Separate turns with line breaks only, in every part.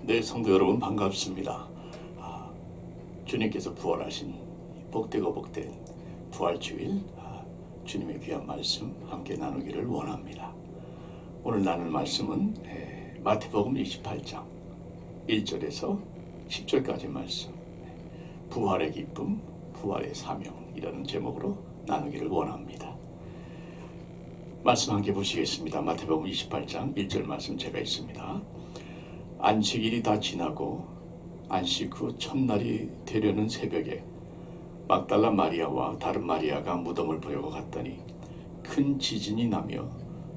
네, 성도 여러분 반갑습니다. 주님께서 부활하신 복되고 복된 부활주일 주님의 귀한 말씀 함께 나누기를 원합니다. 오늘 나눌 말씀은 마태복음 28장 1절에서 10절까지 말씀, 부활의 기쁨, 부활의 사명이라는 제목으로 나누기를 원합니다. 말씀 함께 보시겠습니다. 마태복음 28장 1절 말씀 제가 있습니다. 안식일이 다 지나고 안식 후 첫날이 되려는 새벽에 막달라 마리아와 다른 마리아가 무덤을 보려고 갔더니 큰 지진이 나며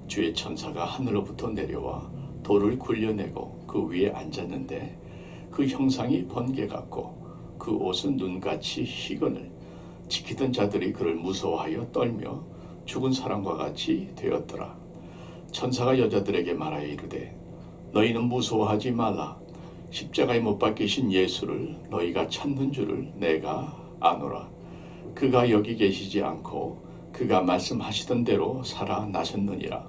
주의 천사가 하늘로부터 내려와 돌을 굴려내고 그 위에 앉았는데 그 형상이 번개 같고 그 옷은 눈같이 희건을 지키던 자들이 그를 무서워하여 떨며 죽은 사람과 같이 되었더라. 천사가 여자들에게 말하여 이르되 너희는 무서워하지 말라. 십자가에 못 박히신 예수를 너희가 찾는 줄을 내가 아노라. 그가 여기 계시지 않고 그가 말씀하시던 대로 살아나셨느니라.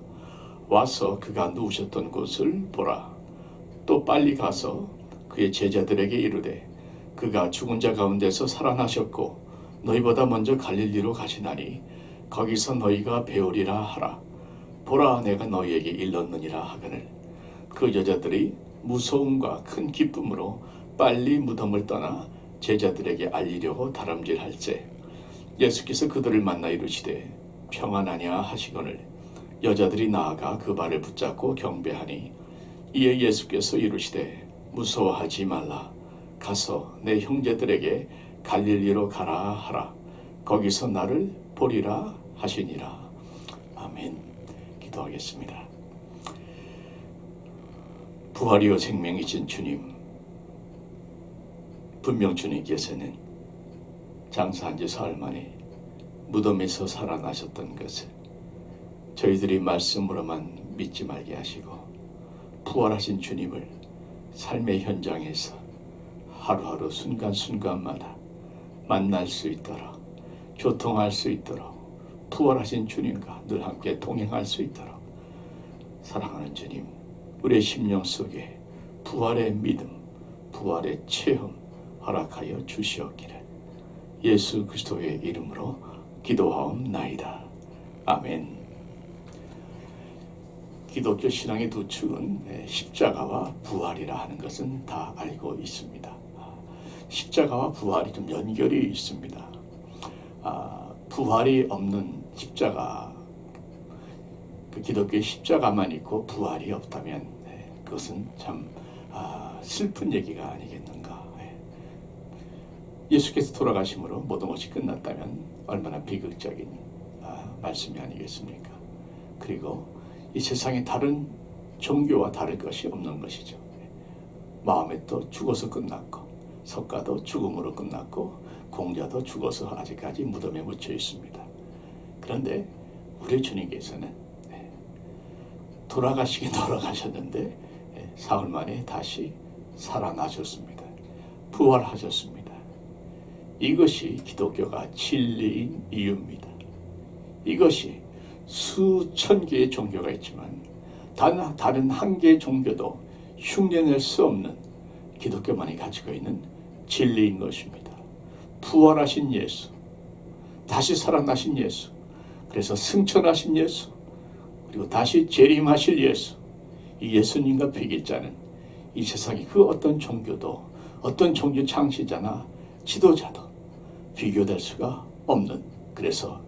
와서 그가 누우셨던 곳을 보라. 또 빨리 가서 그의 제자들에게 이르되 그가 죽은 자 가운데서 살아나셨고 너희보다 먼저 갈릴리로 가시나니 거기서 너희가 배우리라 하라. 보라, 내가 너희에게 일렀느니라 하거늘 그 여자들이 무서움과 큰 기쁨으로 빨리 무덤을 떠나 제자들에게 알리려고 다름질할세 예수께서 그들을 만나 이르시되 평안하냐 하시거늘 여자들이 나아가 그 발을 붙잡고 경배하니 이에 예수께서 이르시되 무서워하지 말라. 가서 내 형제들에게 갈릴리로 가라 하라. 거기서 나를 보리라 하시니라. 아멘. 기도하겠습니다. 부활이요 생명이신 주님, 분명 주님께서는 장사한 지 사흘 만에 무덤에서 살아나셨던 것을 저희들이 말씀으로만 믿지 말게 하시고 부활하신 주님을 삶의 현장에서 하루하루 순간순간마다 만날 수 있도록, 교통할 수 있도록, 부활하신 주님과 늘 함께 동행할 수 있도록 사랑하는 주님, 우리의 심령 속에 부활의 믿음, 부활의 체험 허락하여 주시옵기를 예수 그리스도의 이름으로 기도하옵나이다. 아멘. 기독교 신앙의 두 축은 십자가와 부활이라 하는 것은 다 알고 있습니다. 십자가와 부활이 좀 연결이 있습니다. 부활이 없는 십자가, 그 기독교의 십자가만 있고 부활이 없다면 그것은 참 슬픈 얘기가 아니겠는가. 예수께서 돌아가심으로 모든 것이 끝났다면 얼마나 비극적인 말씀이 아니겠습니까? 그리고 이 세상에 다른 종교와 다를 것이 없는 것이죠. 마음에도 죽어서 끝났고 석가도 죽음으로 끝났고 공자도 죽어서 아직까지 무덤에 묻혀 있습니다. 그런데 우리 주님께서는 돌아가시긴 돌아가셨는데 사흘 만에 다시 살아나셨습니다. 부활하셨습니다. 이것이 기독교가 진리인 이유입니다. 이것이 수천 개의 종교가 있지만 다른 한 개의 종교도 흉내낼 수 없는 기독교만이 가지고 있는 진리인 것입니다. 부활하신 예수, 다시 살아나신 예수, 그래서 승천하신 예수, 그리고 다시 재림하실 예수, 이 예수님과 배길자는 이 세상의 그 어떤 종교도 어떤 종교 창시자나 지도자도 비교될 수가 없는, 그래서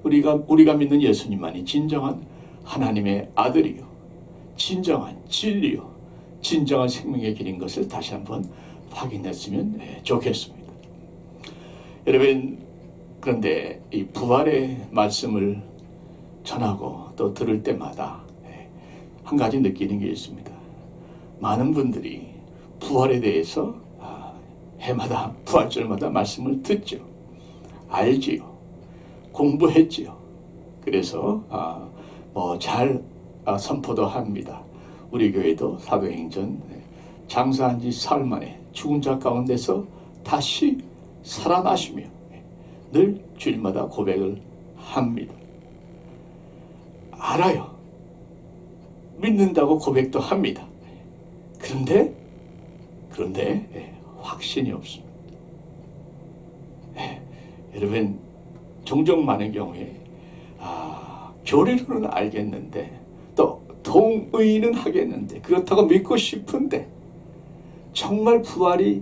우리가 믿는 예수님만이 진정한 하나님의 아들이요, 진정한 진리요, 진정한 생명의 길인 것을 다시 한번 확인했으면 좋겠습니다. 여러분, 그런데 이 부활의 말씀을 전하고 또 들을 때마다 한 가지 느끼는 게 있습니다. 많은 분들이 부활에 대해서 해마다 부활절마다 말씀을 듣죠. 알지요. 공부했지요. 그래서 잘 선포도 합니다. 우리 교회도 사도행전 장사한 지 사흘 만에 죽은 자 가운데서 다시 살아나시며 늘 주일마다 고백을 합니다. 알아요. 믿는다고 고백도 합니다. 그런데 그런데 확신이 없습니다. 여러분, 종종 많은 경우에 교리로는 알겠는데 또 동의는 하겠는데 그렇다고 믿고 싶은데 정말 부활이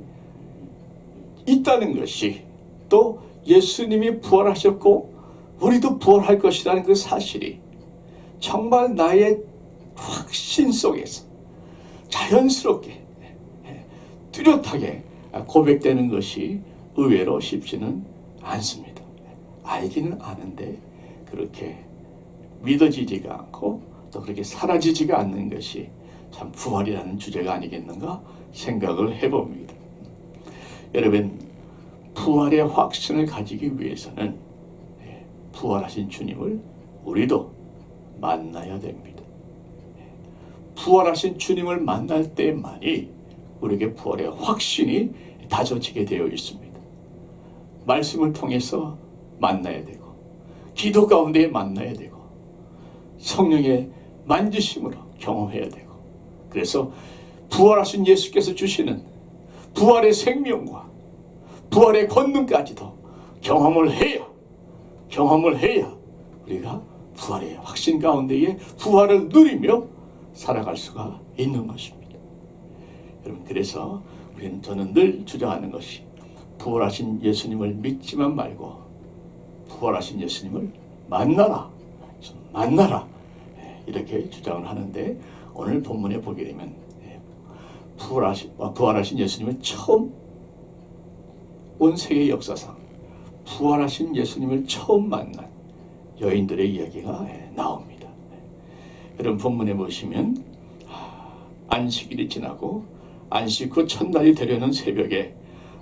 있다는 것이, 또 예수님이 부활하셨고 우리도 부활할 것이라는 그 사실이 정말 나의 확신 속에서 자연스럽게 뚜렷하게 고백되는 것이 의외로 쉽지는 않습니다. 알기는 아는데 그렇게 믿어지지가 않고 또 그렇게 사라지지가 않는 것이 참 부활이라는 주제가 아니겠는가 생각을 해봅니다. 여러분, 부활의 확신을 가지기 위해서는 부활하신 주님을 우리도 만나야 됩니다. 부활하신 주님을 만날 때만이 우리에게 부활의 확신이 다져지게 되어 있습니다. 말씀을 통해서 만나야 되고, 기도 가운데 만나야 되고, 성령의 만지심으로 경험해야 되고, 그래서 부활하신 예수께서 주시는 부활의 생명과 부활의 권능까지도 경험을 해야 우리가 부활의 확신 가운데에 부활을 누리며 살아갈 수가 있는 것입니다. 여러분, 그래서 저는 늘 주장하는 것이 부활하신 예수님을 믿지만 말고 부활하신 예수님을 만나라 이렇게 주장을 하는데, 오늘 본문에 보게 되면 부활하신 예수님을 처음 온 세계 역사상 부활하신 예수님을 처음 만난 여인들의 이야기가 나옵니다. 여러분, 본문에 보시면 안식일이 지나고 안식 후 첫날이 되려는 새벽에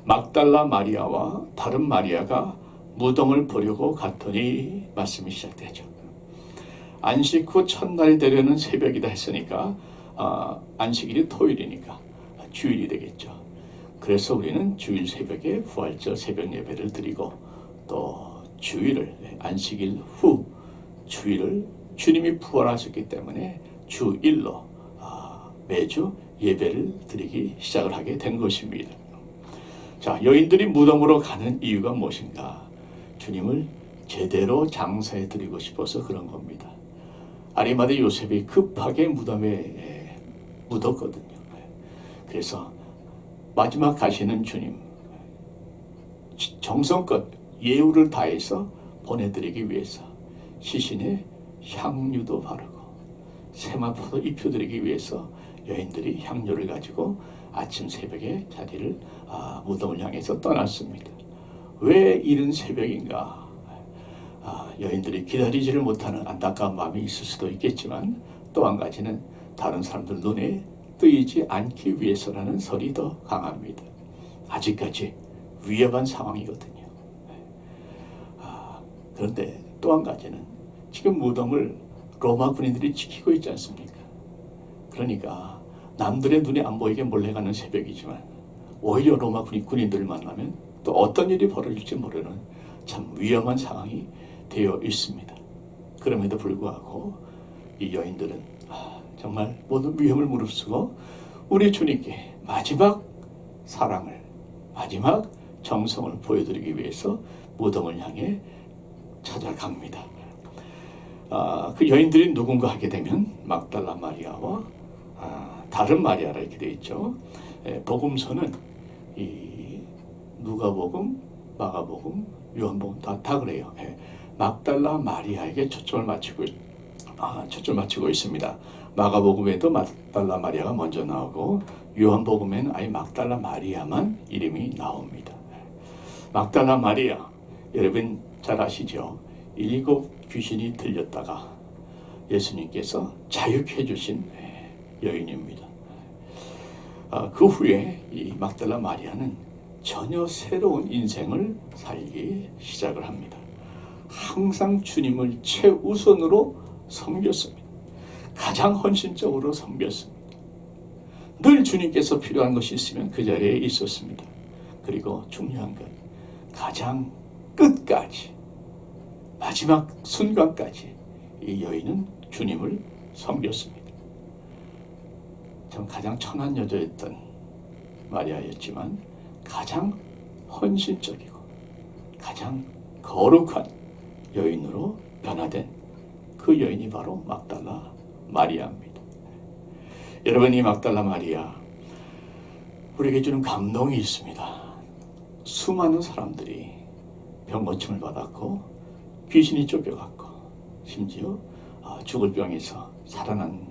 막달라 마리아와 다른 마리아가 무덤을 보려고 갔더니 말씀이 시작되죠. 안식 후 첫날이 되려는 새벽이다 했으니까 안식일이 토요일이니까 주일이 되겠죠. 그래서 우리는 주일 새벽에 부활절 새벽 예배를 드리고, 또 주일을, 안식일 후 주일을 주님이 부활하셨기 때문에 주일로 매주 예배를 드리기 시작을 하게 된 것입니다. 자, 여인들이 무덤으로 가는 이유가 무엇인가? 주님을 제대로 장사해 드리고 싶어서 그런 겁니다. 아리마대 요셉이 급하게 무덤에 묻었거든요. 그래서 마지막 가시는 주님, 정성껏 예우를 다해서 보내드리기 위해서 시신에 향유도 바르고 세마포도 입혀드리기 위해서 여인들이 향료를 가지고 아침 새벽에 자리를 무덤을 향해서 떠났습니다. 왜 이른 새벽인가? 여인들이 기다리지를 못하는 안타까운 마음이 있을 수도 있겠지만, 또 한 가지는 다른 사람들 눈에 뜨이지 않기 위해서라는 설이 더 강합니다. 아직까지 위험한 상황이거든요. 그런데 또 한 가지는 지금 무덤을 로마 군인들이 지키고 있지 않습니까? 그러니까 남들의 눈에 안 보이게 몰래 가는 새벽이지만 오히려 로마 군인들을 만나면 또 어떤 일이 벌어질지 모르는 참 위험한 상황이 되어 있습니다. 그럼에도 불구하고 이 여인들은 정말 모든 위험을 무릅쓰고 우리 주님께 마지막 사랑을, 마지막 정성을 보여드리기 위해서 무덤을 향해 찾아갑니다. 그 여인들이 누군가 하게 되면 막달라 마리아와 다른 마리아라 이렇게 되어 있죠. 복음서는 이 누가복음, 마가복음, 요한복음 다 그래요. 막달라 마리아에게 초점을 맞추고 있습니다. 마가복음에도 막달라 마리아가 먼저 나오고 요한복음에는 아예 막달라 마리아만 이름이 나옵니다. 막달라 마리아, 여러분 잘 아시죠? 7 귀신이 들렸다가 예수님께서 자유케 해주신 여인입니다. 그 후에 이 막달라 마리아는 전혀 새로운 인생을 살기 시작을 합니다. 항상 주님을 최우선으로 섬겼습니다. 가장 헌신적으로 섬겼습니다. 늘 주님께서 필요한 것이 있으면 그 자리에 있었습니다. 그리고 중요한 건 가장 끝까지, 마지막 순간까지 이 여인은 주님을 섬겼습니다. 참 가장 천한 여자였던 마리아였지만 가장 헌신적이고 가장 거룩한 여인으로 변화된 그 여인이 바로 막달라 마리아입니다. 여러분, 이 막달라 마리아 우리에게 주는 감동이 있습니다. 수많은 사람들이 병 고침을 받았고 귀신이 쫓겨갔고 심지어 죽을 병에서 살아난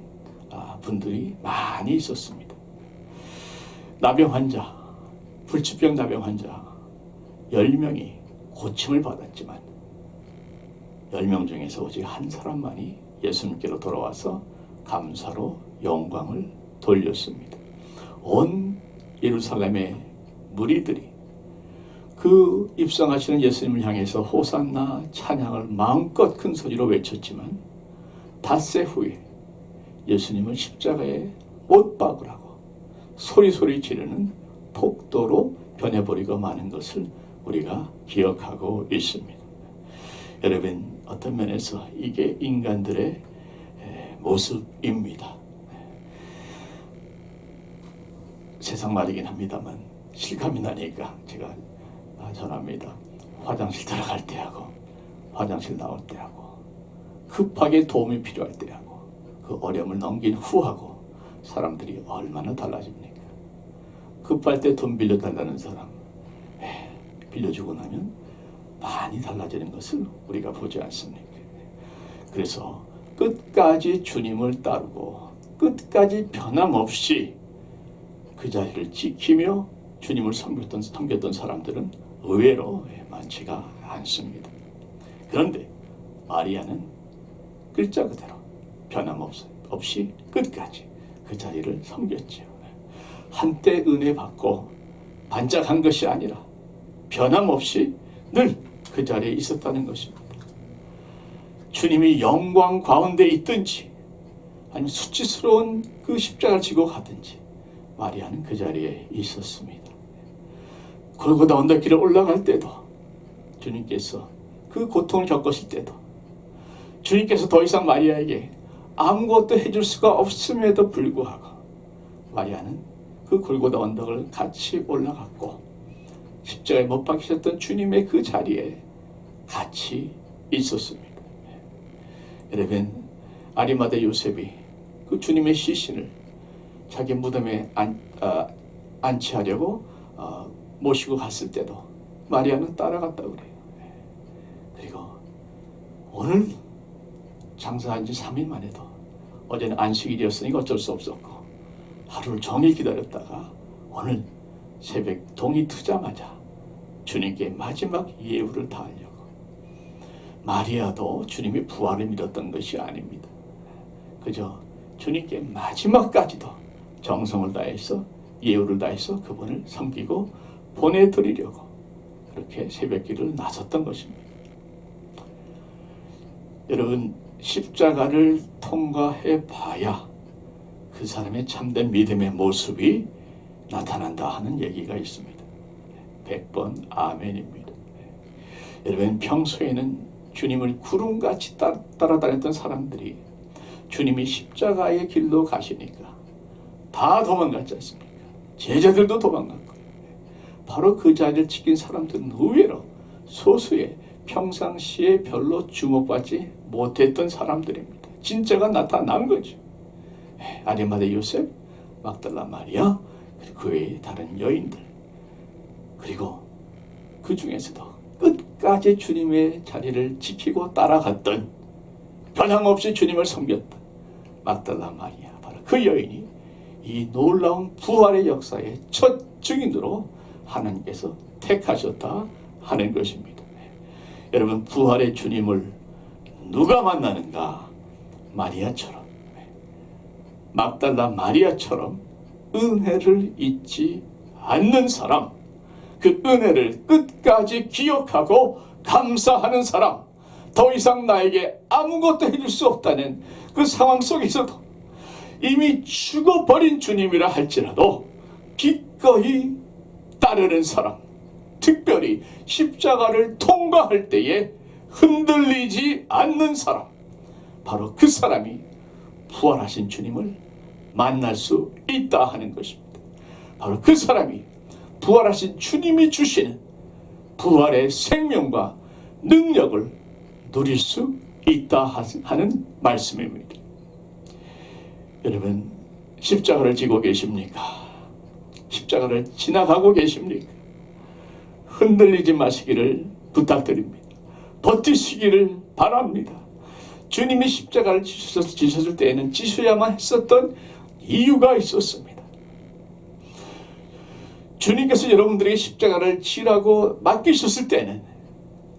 분들이 많이 있었습니다. 나병 환자, 불치병 나병 환자 10명이 고침을 받았지만 10명 중에서 오직 한 사람만이 예수님께로 돌아와서 감사로 영광을 돌렸습니다. 온 예루살렘의 무리들이 그 입성하시는 예수님을 향해서 호산나 찬양을 마음껏 큰 소리로 외쳤지만 닷새 후에 예수님을 십자가에 못 박으라고 소리 지르는 폭도로 변해버리고 마는 것을 우리가 기억하고 있습니다. 여러분, 어떤 면에서 이게 인간들의 모습입니다. 세상 말이긴 합니다만 실감이 나니까 제가 전합니다. 화장실 들어갈 때하고 화장실 나올 때하고 급하게 도움이 필요할 때하고 그 어려움을 넘긴 후하고 사람들이 얼마나 달라집니까? 급할 때 돈 빌려달라는 사람 빌려주고 나면 많이 달라지는 것을 우리가 보지 않습니까? 그래서 끝까지 주님을 따르고 끝까지 변함없이 그 자리를 지키며 주님을 섬겼던 사람들은 의외로 많지가 않습니다. 그런데 마리아는 글자 그대로 변함없이 끝까지 그 자리를 섬겼죠. 한때 은혜 받고 반짝한 것이 아니라 변함없이 늘 그 자리에 있었다는 것입니다. 주님이 영광 가운데 있든지 아니면 수치스러운 그 십자가를 지고 가든지 마리아는 그 자리에 있었습니다. 골고다 언덕길에 올라갈 때도 주님께서 그 고통을 겪으실 때도 주님께서 더 이상 마리아에게 아무것도 해줄 수가 없음에도 불구하고 마리아는 그 골고다 언덕을 같이 올라갔고 십자가에 못 박히셨던 주님의 그 자리에 같이 있었습니다. 여러분, 아리마대 요셉이 그 주님의 시신을 자기 무덤에 안치하려고 모시고 갔을 때도 마리아는 따라갔다고 그래요. 그리고 오늘 장사한 지 3일만 해도 어제는 안식일이었으니까 어쩔 수 없었고 하루를 종일 기다렸다가 오늘 새벽 동이 트자마자 주님께 마지막 예우를 다하려고. 마리아도 주님이 부활을 믿었던 것이 아닙니다. 그저 주님께 마지막까지도 정성을 다해서 예우를 다해서 그분을 섬기고 보내드리려고 그렇게 새벽길을 나섰던 것입니다. 여러분, 십자가를 통과해 봐야 그 사람의 참된 믿음의 모습이 나타난다 하는 얘기가 있습니다. 100번 아멘입니다. 여러분, 평소에는 주님을 구름같이 따라다녔던 사람들이 주님이 십자가의 길로 가시니까 다 도망갔지 않습니까? 제자들도 도망갔고 바로 그 자리를 지킨 사람들은 의외로 소수의 평상시에 별로 주목받지 못했던 사람들입니다. 진짜가 나타난 거죠. 아리마대 요셉, 막달라 마리아, 그 외에 다른 여인들, 그리고 그 중에서도 끝까지 주님의 자리를 지키고 따라갔던, 변함없이 주님을 섬겼던 막달라 마리아, 바로 그 여인이 이 놀라운 부활의 역사의 첫 증인으로 하나님께서 택하셨다 하는 것입니다. 여러분, 부활의 주님을 누가 만나는가? 마리아처럼, 막달라 마리아처럼 은혜를 잊지 않는 사람, 그 은혜를 끝까지 기억하고 감사하는 사람, 더 이상 나에게 아무것도 해줄 수 없다는 그 상황 속에서도 이미 죽어버린 주님이라 할지라도 기꺼이 따르는 사람, 특별히 십자가를 통과할 때에 흔들리지 않는 사람, 바로 그 사람이 부활하신 주님을 만날 수 있다 하는 것입니다. 바로 그 사람이 부활하신 주님이 주시는 부활의 생명과 능력을 누릴 수 있다 하는 말씀입니다. 여러분, 십자가를 지고 계십니까? 십자가를 지나가고 계십니까? 흔들리지 마시기를 부탁드립니다. 버티시기를 바랍니다. 주님이 십자가를 지셨을 때에는 지셔야만 했었던 이유가 있었습니다. 주님께서 여러분들에게 십자가를 지라고 맡기셨을 때는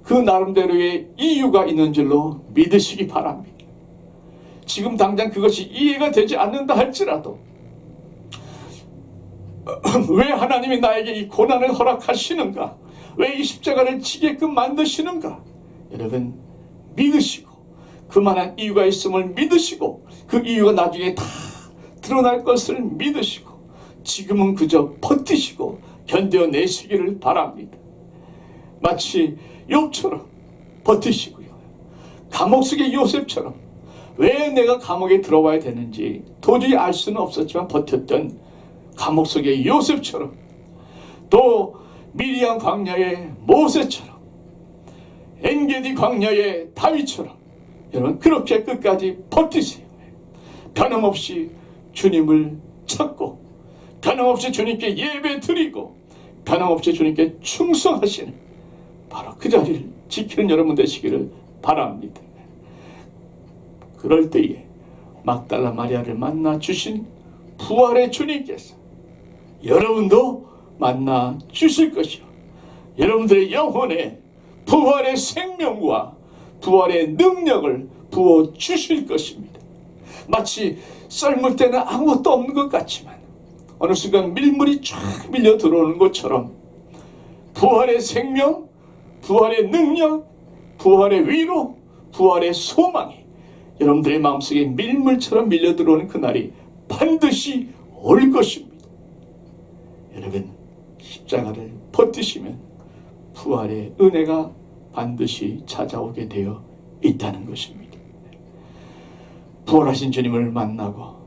그 나름대로의 이유가 있는 줄로 믿으시기 바랍니다. 지금 당장 그것이 이해가 되지 않는다 할지라도 왜 하나님이 나에게 이 고난을 허락하시는가? 왜 이 십자가를 지게끔 만드시는가? 여러분, 믿으시고 그만한 이유가 있음을 믿으시고 그 이유가 나중에 다 드러날 것을 믿으시고 지금은 그저 버티시고 견뎌내시기를 바랍니다. 마치 욥처럼 버티시고요. 감옥 속의 요셉처럼 왜 내가 감옥에 들어와야 되는지 도저히 알 수는 없었지만 버텼던 감옥 속의 요셉처럼, 또 미디안 광야의 모세처럼, 엔게디 광야의 다윗처럼 여러분 그렇게 끝까지 버티세요. 변함없이 주님을 찾고 변함없이 주님께 예배 드리고 변함없이 주님께 충성하시는 바로 그 자리를 지키는 여러분 되시기를 바랍니다. 그럴 때에 막달라 마리아를 만나 주신 부활의 주님께서 여러분도 만나 주실 것이요, 여러분들의 영혼에 부활의 생명과 부활의 능력을 부어 주실 것입니다. 마치 썰물 때는 아무것도 없는 것 같지만 어느 순간 밀물이 쫙 밀려 들어오는 것처럼 부활의 생명, 부활의 능력, 부활의 위로, 부활의 소망이 여러분들의 마음속에 밀물처럼 밀려 들어오는 그날이 반드시 올 것입니다. 여러분, 십자가를 버티시면 부활의 은혜가 반드시 찾아오게 되어 있다는 것입니다. 부활하신 주님을 만나고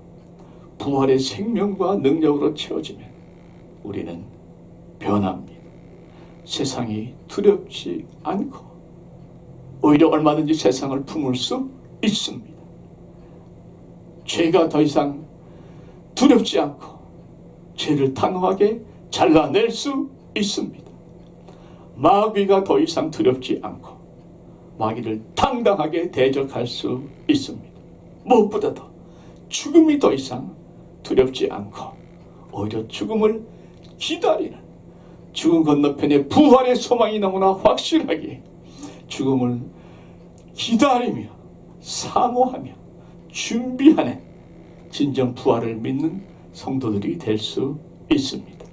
부활의 생명과 능력으로 채워지면 우리는 변합니다. 세상이 두렵지 않고 오히려 얼마든지 세상을 품을 수 있습니다. 죄가 더 이상 두렵지 않고 죄를 단호하게 잘라낼 수 있습니다. 마귀가 더 이상 두렵지 않고 마귀를 당당하게 대적할 수 있습니다. 무엇보다도 죽음이 더 이상 두렵지 않고 오히려 죽음을 기다리는, 죽음 건너편에 부활의 소망이 너무나 확실하게 죽음을 기다리며 사모하며 준비하는 진정 부활을 믿는 성도들이 될 수 있습니다.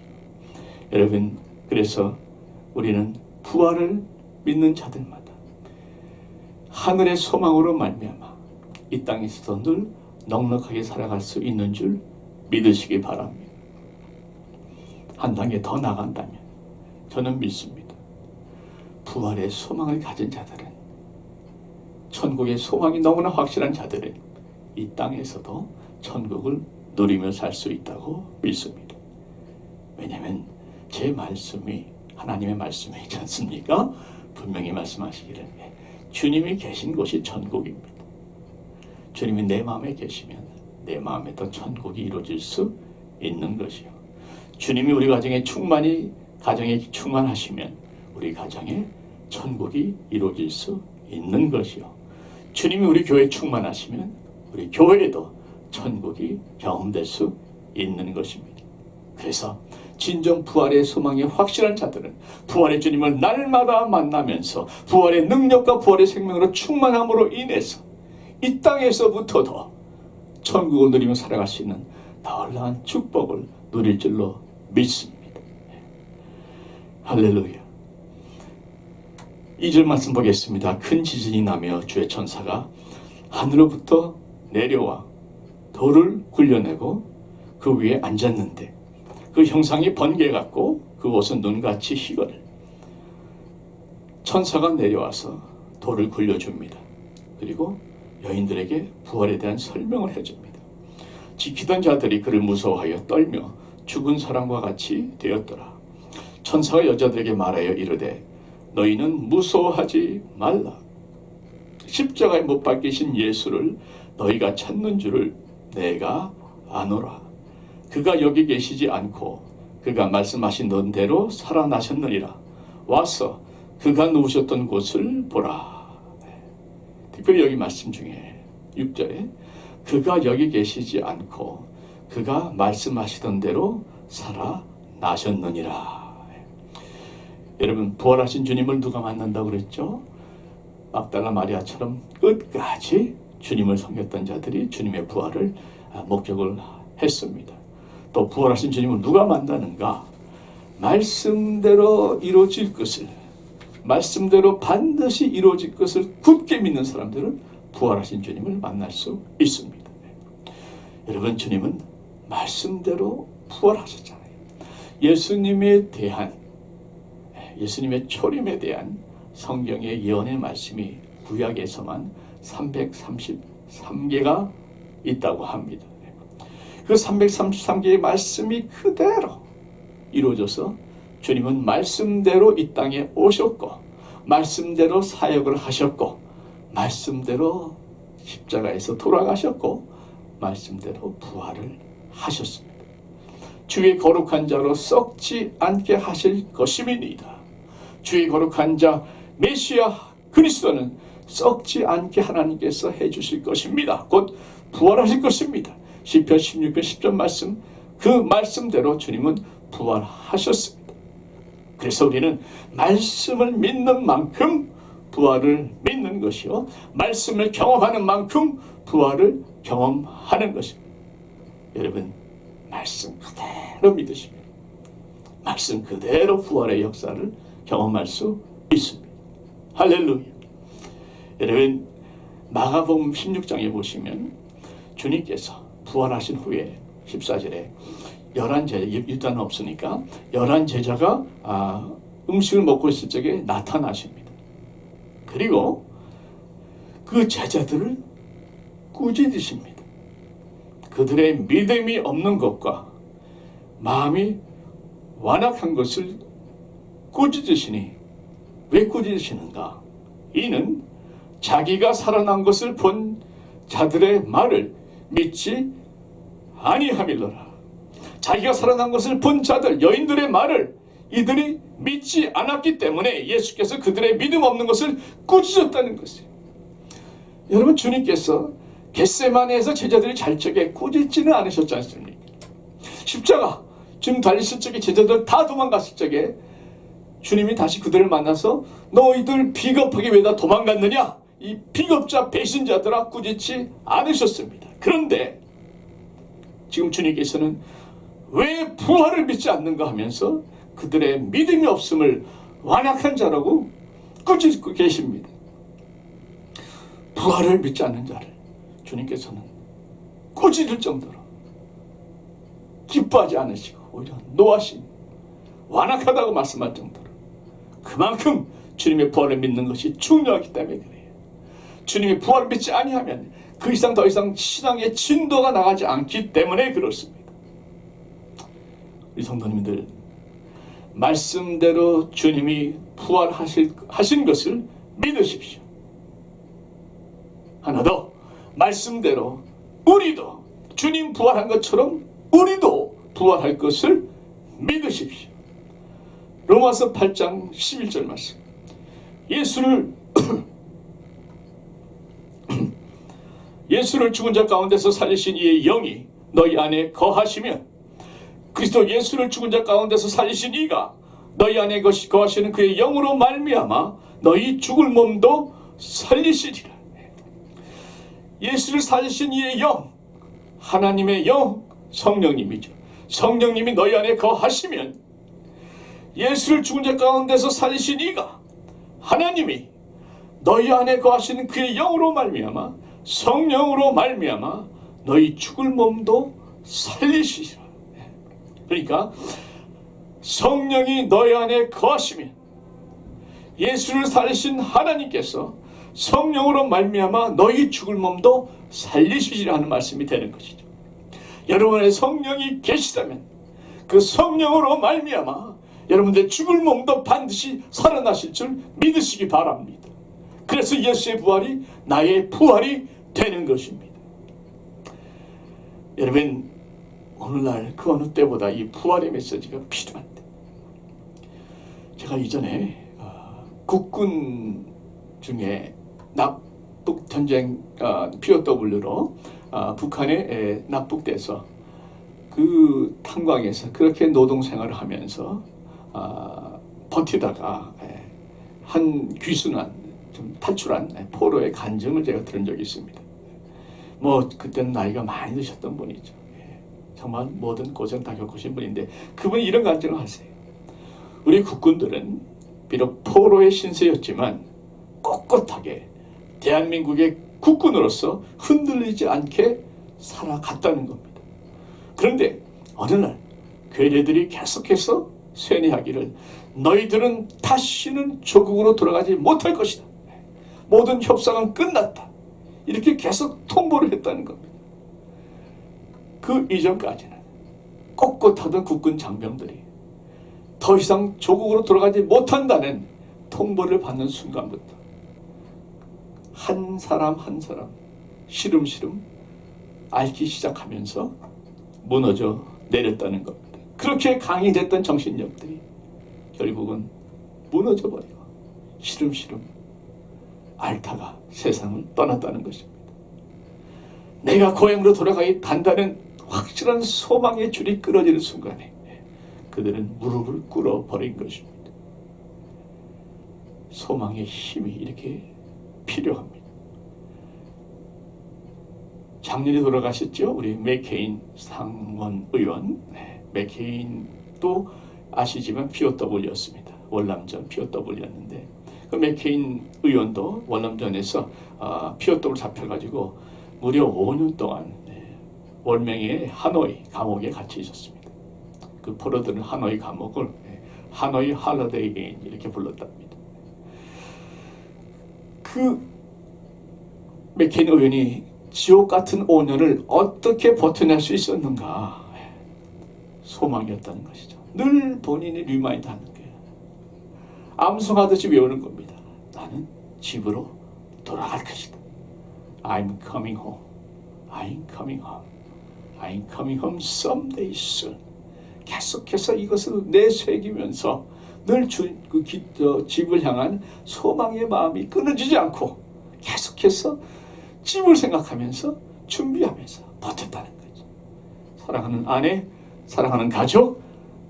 여러분, 그래서 우리는 부활을 믿는 자들마다 하늘의 소망으로 말미암아 이 땅에서도 늘 넉넉하게 살아갈 수 있는 줄 믿으시기 바랍니다. 한 단계 더 나간다면 저는 믿습니다. 부활의 소망을 가진 자들은, 천국의 소망이 너무나 확실한 자들은 이 땅에서도 천국을 누리며 살 수 있다고 믿습니다. 왜냐하면 제 말씀이 하나님의 말씀이지 않습니까? 분명히 말씀하시기를 주님이 계신 곳이 천국입니다. 주님이 내 마음에 계시면 내 마음에도 천국이 이루어질 수 있는 것이요, 주님이 우리 가정에 충만하시면 우리 가정에 천국이 이루어질 수 있는 것이요, 주님이 우리 교회에 충만하시면 우리 교회에도 천국이 경험될 수 있는 것입니다. 그래서 진정 부활의 소망이 확실한 자들은 부활의 주님을 날마다 만나면서 부활의 능력과 부활의 생명으로 충만함으로 인해서 이 땅에서부터도 천국을 누리며 살아갈 수 있는 놀라운 축복을 누릴 줄로 믿습니다. 할렐루야. 2절 말씀 보겠습니다. 큰 지진이 나며 주의 천사가 하늘로부터 내려와 돌을 굴려내고 그 위에 앉았는데 그 형상이 번개 같고 그 옷은 눈같이 희거늘. 천사가 내려와서 돌을 굴려줍니다. 그리고 여인들에게 부활에 대한 설명을 해줍니다. 지키던 자들이 그를 무서워하여 떨며 죽은 사람과 같이 되었더라. 천사가 여자들에게 말하여 이르되 너희는 무서워하지 말라. 십자가에 못 박히신 예수를 너희가 찾는 줄을 내가 아노라. 그가 여기 계시지 않고 그가 말씀하신 대로 살아나셨느니라. 와서 그가 누우셨던 곳을 보라. 특별히 여기 말씀 중에 6절에 그가 여기 계시지 않고 그가 말씀하시던 대로 살아나셨느니라. 여러분, 부활하신 주님을 누가 만난다고 그랬죠? 막달라 마리아처럼 끝까지 주님을 섬겼던 자들이 주님의 부활을 목격을 했습니다. 또 부활하신 주님을 누가 만나는가? 말씀대로 이루어질 것을, 말씀대로 반드시 이루어질 것을 굳게 믿는 사람들은 부활하신 주님을 만날 수 있습니다. 여러분, 주님은 말씀대로 부활하셨잖아요. 예수님의 초림에 대한 성경의 예언의 말씀이 구약에서만 333개가 있다고 합니다. 그 333개의 말씀이 그대로 이루어져서 주님은 말씀대로 이 땅에 오셨고 말씀대로 사역을 하셨고 말씀대로 십자가에서 돌아가셨고 말씀대로 부활을 하셨습니다. 주의 거룩한 자로 썩지 않게 하실 것임이니이다. 주의 거룩한 자 메시아 그리스도는 썩지 않게 하나님께서 해주실 것입니다. 곧 부활하실 것입니다. 시편 16편 10절 말씀, 그 말씀대로 주님은 부활하셨습니다. 그래서 우리는 말씀을 믿는 만큼 부활을 믿는 것이요, 말씀을 경험하는 만큼 부활을 경험하는 것입니다. 여러분, 말씀 그대로 믿으시면 말씀 그대로 부활의 역사를 경험할 수 있습니다. 할렐루야. 여러분, 마가복음 16장에 보시면 주님께서 부활하신 후에 14절에 11제자, 일단 없으니까 11제자가 음식을 먹고 있을 적에 나타나십니다. 그리고 그 제자들을 꾸짖으십니다. 그들의 믿음이 없는 것과 마음이 완악한 것을 꾸짖으시니, 왜 꾸짖으시는가? 이는 자기가 살아난 것을 본 자들의 말을 믿지 아니함일러라. 자기가 살아난 것을 본 자들, 여인들의 말을 이들이 믿지 않았기 때문에 예수께서 그들의 믿음 없는 것을 꾸짖었다는 것이에요. 여러분, 주님께서 겟세마네에서 제자들이 잘 적에 꾸짖지는 않으셨지 않습니까? 십자가 지금 달리실 적에 제자들 다 도망갔을 적에 주님이 다시 그들을 만나서 너희들 비겁하게 왜 다 도망갔느냐? 이 비겁자 배신자들아 꾸짖지 않으셨습니다. 그런데 지금 주님께서는 왜 부활을 믿지 않는가 하면서 그들의 믿음이 없음을 완악한 자라고 꾸짖고 계십니다. 부활을 믿지 않는 자를 주님께서는 꾸짖을 정도로 기뻐하지 않으시고 오히려 노하신, 완악하다고 말씀할 정도로 그만큼 주님의 부활을 믿는 것이 중요하기 때문에 그래요. 주님의 부활을 믿지 아니하면 그 이상 더 이상 신앙의 진도가 나가지 않기 때문에 그렇습니다. 우리 성도님들, 말씀대로 주님이 부활하신 것을 믿으십시오. 하나 더, 말씀대로 우리도 주님 부활한 것처럼 우리도 부활할 것을 믿으십시오. 로마서 8장 11절 말씀. 예수를 죽은 자 가운데서 살리신 이의 영이 너희 안에 거하시면, 그리스도 예수를 죽은 자 가운데서 살리신 이가 너희 안에 거하시는 그의 영으로 말미암아 너희 죽을 몸도 살리시리라. 예수를 살리신 이의 영, 하나님의 영, 성령님이죠. 성령님이 너희 안에 거하시면 예수를 죽은 자 가운데서 살리신 이가, 하나님이 너희 안에 거하시는 그의 영으로 말미암아, 성령으로 말미암아 너희 죽을 몸도 살리시리라. 그러니까 성령이 너희 안에 거하시면 예수를 살리신 하나님께서 성령으로 말미암아 너희 죽을 몸도 살리시리라 하는 말씀이 되는 것이죠. 여러분의 성령이 계시다면 그 성령으로 말미암아 여러분들의 죽을 몸도 반드시 살아나실 줄 믿으시기 바랍니다. 그래서 예수의 부활이 나의 부활이 되는 것입니다. 여러분, 오늘날 그 어느 때보다 이 부활의 메시지가 필요한데, 제가 이전에 국군 중에 납북전쟁 POW로 북한에 납북돼서 그 탄광에서 그렇게 노동생활을 하면서 버티다가 한 귀순한 좀 탈출한 포로의 간증을 제가 들은 적이 있습니다. 뭐 그때는 나이가 많이 드셨던 분이죠. 정말 모든 고생 다 겪으신 분인데 그분이 이런 간증을 하세요. 우리 국군들은 비록 포로의 신세였지만 꼿꼿하게 대한민국의 국군으로서 흔들리지 않게 살아갔다는 겁니다. 그런데 어느 날 괴뢰들이 계속해서 쇠뇌하기를 너희들은 다시는 조국으로 돌아가지 못할 것이다. 모든 협상은 끝났다. 이렇게 계속 통보를 했다는 겁니다. 그 이전까지는 꼿꼿하던 국군 장병들이 더 이상 조국으로 돌아가지 못한다는 통보를 받는 순간부터 한 사람 한 사람 시름시름 앓기 시작하면서 무너져 내렸다는 겁니다. 그렇게 강인했던 정신력들이 결국은 무너져 버리고 시름시름 앓다가 세상을 떠났다는 것입니다. 내가 고향으로 돌아간다는 확실한 소망의 줄이 끊어지는 순간에 그들은 무릎을 꿇어버린 것입니다. 소망의 힘이 이렇게 필요합니다. 작년에 돌아가셨죠? 우리 맥케인 상원 의원. 맥케인도 아시지만 POW였습니다. 월남전 POW였는데 그 맥케인 의원도 월남전에서 POW 잡혀가지고 무려 5년 동안 월명의 하노이 감옥에 갇혀 있었습니다. 그 포로들은 하노이 감옥을 하노이 할러데이 인 이렇게 불렀답니다. 그 맥케인 의원이 지옥 같은 5년을 어떻게 버텨낼 수 있었는가? 소망이었다는 것이죠. 늘 본인이 리마인드 하는 거예요. 암송하듯이 외우는 겁니다. 나는 집으로 돌아갈 것이다. I'm coming home. I'm coming home. I'm coming home someday soon. 계속해서 이것을 내새기면서 늘 집을 향한 소망의 마음이 끊어지지 않고 계속해서 집을 생각하면서 준비하면서 버텼다는 거죠. 사랑하는 아내, 사랑하는 가족,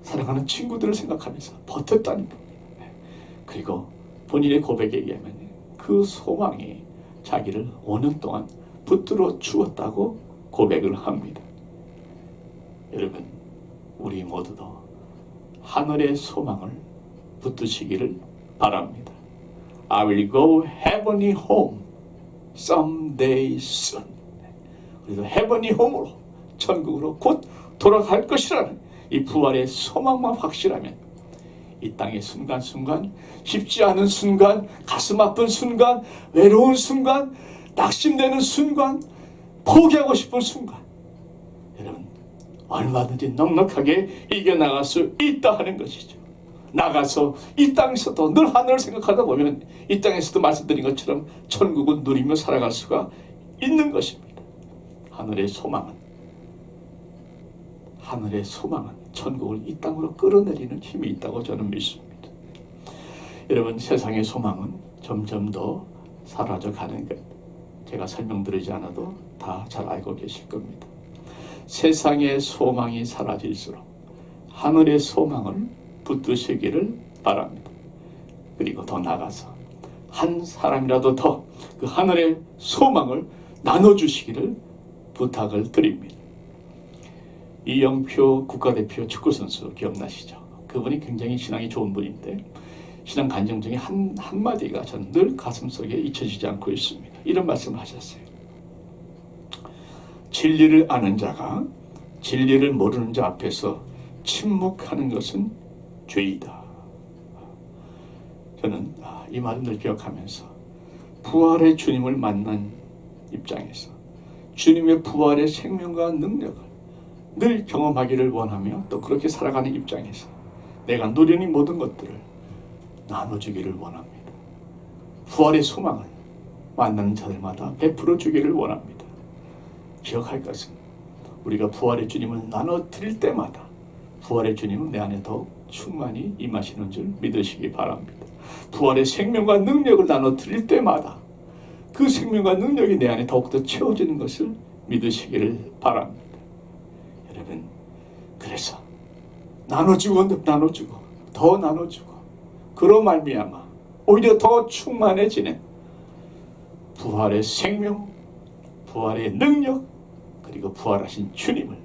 사랑하는 친구들을 생각하면서 버텼다는 겁니다. 그리고 본인의 고백에 의하면 그 소망이 자기를 5년 동안 붙들어 주었다고 고백을 합니다. 여러분, 우리 모두도 하늘의 소망을 붙드시기를 바랍니다. I will go heavenly home someday soon. 우리도 heavenly home으로 천국으로 곧 돌아갈 것이라는 이 부활의 소망만 확실하면 이 땅의 순간순간, 쉽지 않은 순간, 가슴 아픈 순간, 외로운 순간, 낙심되는 순간, 포기하고 싶은 순간, 여러분 얼마든지 넉넉하게 이겨나갈 수 있다 하는 것이죠. 나가서 이 땅에서도 늘 하늘을 생각하다 보면 이 땅에서도 말씀드린 것처럼 천국을 누리며 살아갈 수가 있는 것입니다. 하늘의 소망은 천국을 이 땅으로 끌어내리는 힘이 있다고 저는 믿습니다. 여러분, 세상의 소망은 점점 더 사라져가는 것 제가 설명드리지 않아도 다 잘 알고 계실 겁니다. 세상의 소망이 사라질수록 하늘의 소망을 붙드시기를 바랍니다. 그리고 더 나아가서 한 사람이라도 더 그 하늘의 소망을 나눠주시기를 부탁을 드립니다. 이영표 국가대표 축구선수 기억나시죠? 그분이 굉장히 신앙이 좋은 분인데 신앙 간증 중에 한마디가 전 늘 가슴속에 잊혀지지 않고 있습니다. 이런 말씀을 하셨어요. 진리를 아는 자가 진리를 모르는 자 앞에서 침묵하는 것은 죄이다. 저는 이 말을 늘 기억하면서 부활의 주님을 만난 입장에서 주님의 부활의 생명과 능력을 늘 경험하기를 원하며 또 그렇게 살아가는 입장에서 내가 누리는 모든 것들을 나눠주기를 원합니다. 부활의 소망을 만나는 자들마다 베풀어 주기를 원합니다. 기억할 것은 우리가 부활의 주님을 나눠드릴 때마다 부활의 주님은 내 안에 더욱 충만히 임하시는 줄 믿으시기 바랍니다. 부활의 생명과 능력을 나눠드릴 때마다 그 생명과 능력이 내 안에 더욱더 채워지는 것을 믿으시기를 바랍니다. 여러분, 그래서 나눠주고 더 나눠주고 그로 말미암아 오히려 더 충만해지는 부활의 생명, 부활의 능력, 그리고 부활하신 주님을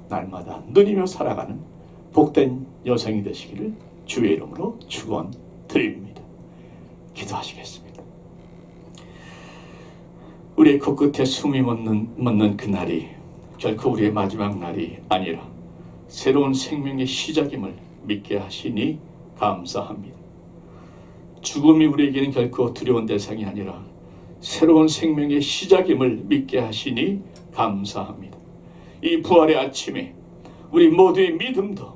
날마다 누리며 살아가는 복된 여성이 되시기를 주의 이름으로 축원드립니다. 기도하시겠습니다. 우리의 코끝에 숨이 멎는 그날이 결코 우리의 마지막 날이 아니라 새로운 생명의 시작임을 믿게 하시니 감사합니다. 죽음이 우리에게는 결코 두려운 대상이 아니라 새로운 생명의 시작임을 믿게 하시니 감사합니다. 이 부활의 아침에 우리 모두의 믿음도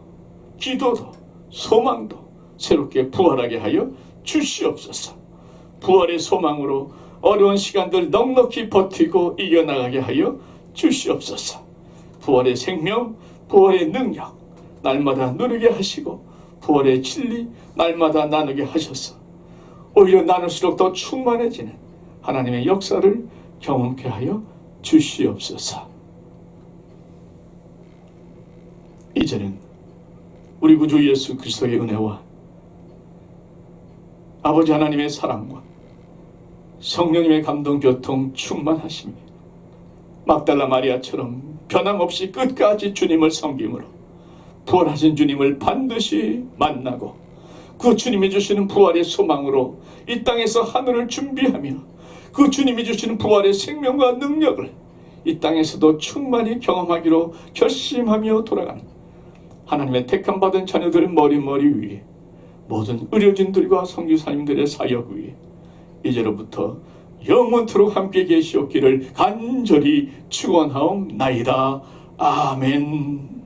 기도도 소망도 새롭게 부활하게 하여 주시옵소서. 부활의 소망으로 어려운 시간들 넉넉히 버티고 이겨나가게 하여 주시옵소서. 부활의 생명, 부활의 능력 날마다 누리게 하시고 부활의 진리 날마다 나누게 하셔서 오히려 나눌수록 더 충만해지는 하나님의 역사를 경험케 하여 주시옵소서. 이제는 우리 구주 예수 그리스도의 은혜와 아버지 하나님의 사랑과 성령님의 감동 교통 충만하심이 막달라 마리아처럼 변함없이 끝까지 주님을 섬김으로 부활하신 주님을 반드시 만나고 그 주님이 주시는 부활의 소망으로 이 땅에서 하늘을 준비하며 그 주님이 주시는 부활의 생명과 능력을 이 땅에서도 충만히 경험하기로 결심하며 돌아가는 하나님의 택함 받은 자녀들의 머리 위에 모든 의료진들과 선교사님들의 사역 위에 이제로부터 영원토록 함께 계시옵기를 간절히 축원하옵나이다. 아멘.